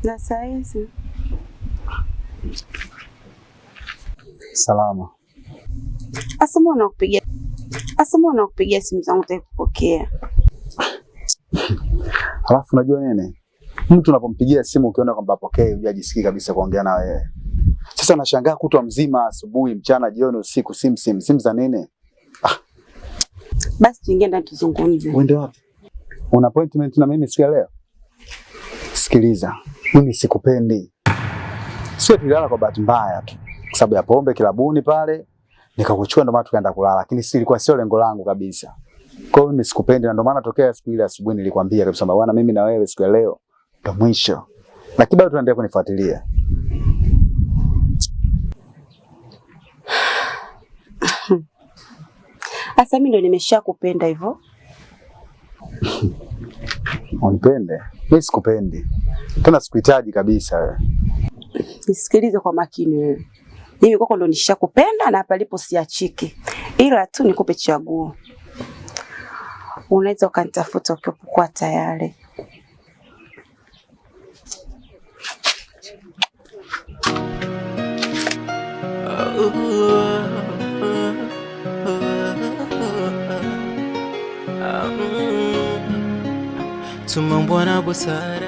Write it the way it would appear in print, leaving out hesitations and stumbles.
Na saizi salama. Asa mbona nakupigia simu zangu hutaki kupokea? Alafu unajua nini? Mtu unapompigia simu ukiona kwamba apokee, hujajisikii kabisa kuongea na wewe. Sasa nashangaa kutwa mzima, asubuhi, mchana, jioni, usiku, simu za nini? Basi tuingie ndani tuzungumze. Uende wapi? Una appointment na mimi siku ya leo? Sikiliza, mimi sikupendi. Sio tulala kwa bahati mbaya tu. Kwa sababu ya pombe kilabuni pale, nikakuchukua ndo maana tukaenda kulala, lakini ilikuwa sio lengo langu kabisa. Kwa hiyo mimi sikupendi na ndo maana tokea siku ile asubuhi nilikwambia kabisa bwana, mimi na wewe siku ya leo ndo mwisho. Lakini bado tunaendelea kunifuatilia. Asa mimi ndo nimeshakupenda hivyo. Unipende? Mimi sikupendi. Tena sikuhitaji kabisa wewe. Nisikilize kwa makini wewe. Mimi kwako ndo nishakupenda na hapa lipo siachiki. Ila tu nikupe chaguo. Unaweza ukanitafuta ukiwa tayari. Tumeumbwa na busara.